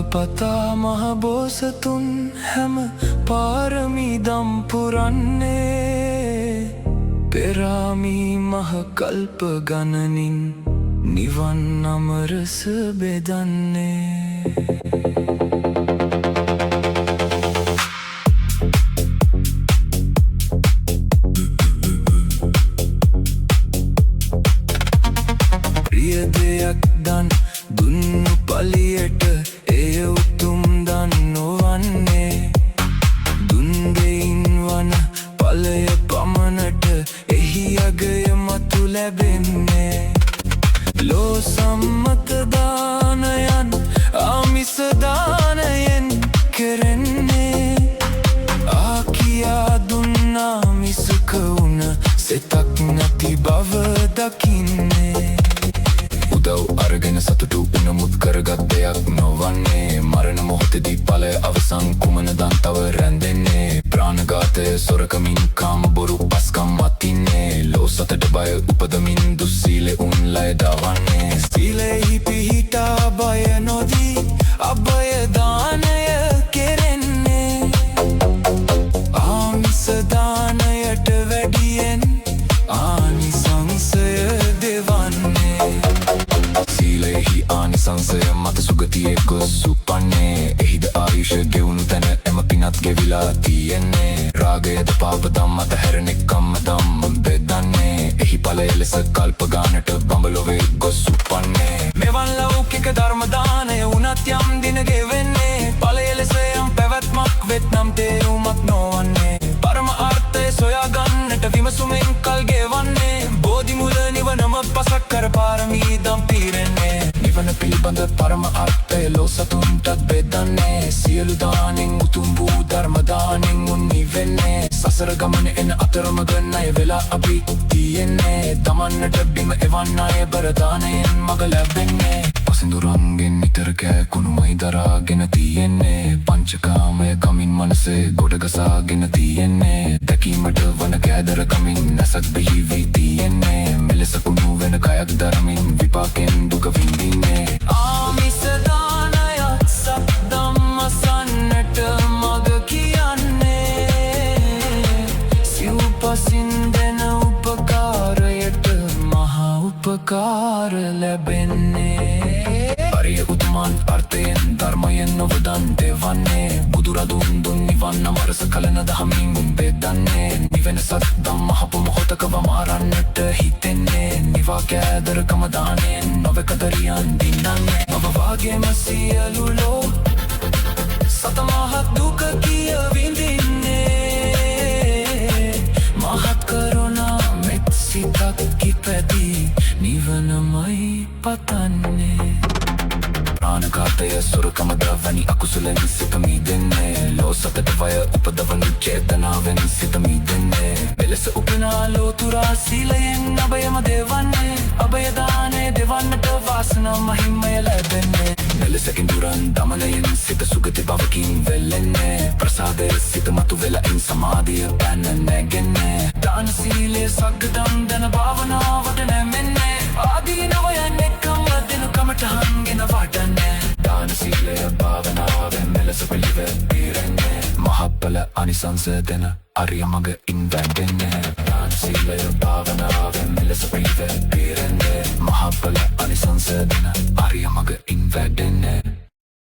පතා මහ බෝසතුන් හැම පාරමී දම් පුරන්නේ පෙරාමී මහ කල්ප ගණනින් නිවන් අමරස බෙදන්නේ දෙයක් දන් දුන්නු පලියට එය උතුම් දන් නොවන්නේ දුන් දෙයින් වන පලය පමණට එහි අගය මතු ලැබෙන්නේ ලෝ සම්මත දානයන් ආමිස දානයෙන් කෙරෙන්නේ ආකියා දුන්නා මිසක වුණ සෙතක් නැති බව දකින්නේ උදව් අරගෙන සතුටු උනමුත් කරගත් දෙයක් නොවන්නේ මරණ මොහොතේදී ඵලය අවසන් කුමන දන් තව රැඳෙන්නේ ප්‍රාණඝාතය සොරකමින් කාම බොරු පස්කම් වතින්නේ ලෝ සතට බය උපදමින් දුස්සීලෙ උන් ලය දවන්නේ සීලෙහි පිහිටා බය නොදී අභය දානය කෙරෙන්නේ ආමිස දානයට වැඩියෙන් ආනිසංසය දෙවන්නේ සීලෙහි ආනිසංසය මත සුගතියේ ගොස් උපන්නේ එහිද ආයුෂ ගෙවුණු තැන එම පිනත් ගෙවිලා තියෙන්නේ රාගයද පාපදම් මත හැරෙන එක්කම්ම දම් බෙදන්නේ එහි ඵලය ලෙස කල්ප ගානට බඹලොවේ ගොස් උපන්නේ මෙවන් ලෞකික ධර්ම දානය වුණත් යම් දින ගෙවෙන්නේ ඵලය ලෙස යම් පැවැත්මක් වෙත්නම් තේරුමක් නොවන්නේ පරම අර්ථය සොයා ගන්නට විමසුමෙන් කල් ගෙවන්නේ බෝධි මුල නිවනම පසක් කර පාරමී දම් පීරෙන්නේ නිවන පිළිබඳ පරම අර්ථය ලෝ සතුන්ටත් බෙදන්නේ සියලු දානෙන් උතුම් වූ ධර්ම දානෙන් උන් නිවෙන්නේ සසර ගමන එන අතරමඟ ණය වෙලා අපි තියෙන්නේ දමන්නට බිම එවන් අය බර දානයෙන් මග ලැබෙන්නේ පසිඳුරන්ගෙන් නිතර කෑකුණුමයි දරාගෙන තියෙන්නේ පංචකාමය කමින් මනසේ ගොඩගසාගෙන තියෙන්නේ දැකීමට වන කෑදර කමින් නැසක් බිහි වී තියෙන්නේ මෙලෙස කුණු වෙන කයක් දරමින් විපාකෙන් දුක විඳින්නේ ආමිස දානයත් සත් ධම්ම සන්නට මග කියන්නේ සිව්පසින් දෙන උපකාරයට මහා උපකාර ලැබෙන්නේ අරිය උතුමන් අර්ථයෙන් ධර්මයෙන් නොවදන් දෙවන්නේ බුදුරදුන් දුන් නිවන් අමරස කලන දහමින් බෙදන්නේ නිවෙන සත් ධම්ම හප මොහොතක වමාරන්නට හිතෙන්නේ නිවා කෑදරකම දානයෙන් නොවකදරියන් දින්නන්නේ මවවාගේම සියලු ලෝ සතමහත් දුක කිය විඳින්නේ මහත් කරුණා මෙත් සිතක් කිපැදී නිවනමයි පතන්නේ ප්‍රාණඝාතය සොරකමද වැනි අකුසලෙන් සිත මීදෙන්නේ ලෝ සතට වය උපදවනු චේතනාවෙන් සිත මීදෙන්නේ මෙලෙස උපනා ලෝතුරා සීලයෙන් අභයම දෙවන්නේ අභය දානය දෙවන්නට වාසනා මහිමය ලැබෙන්නේ මෙලෙස ඉඳුරන් දමනයෙන් සිත සුගති භවකින් වෙල්ලෙන්නේ ප්‍රසාදය සිත මතු වෙලයින් සමාධිය පැන නැගෙන්නේ දාන සීලය සග්ගදම් දන භාවනාවට නැමෙන්නේ ආදීනවයන් එක්කම දෙනු කමටහන්ගෙන වඩන්නේ දාන සීලය භාවනාවෙන් මෙලෙස පිළිවෙත් පීරෙන්නේ මහප්ඵල අනිසංස දෙන අරිය මඟ ඉන් වැටෙන්නේ දාන සීලය භාවනාවෙන් මෙලෙස පිළිවෙත් පීරෙන්නේ මහප්ඵල අනිසංස දෙන අරිය මඟ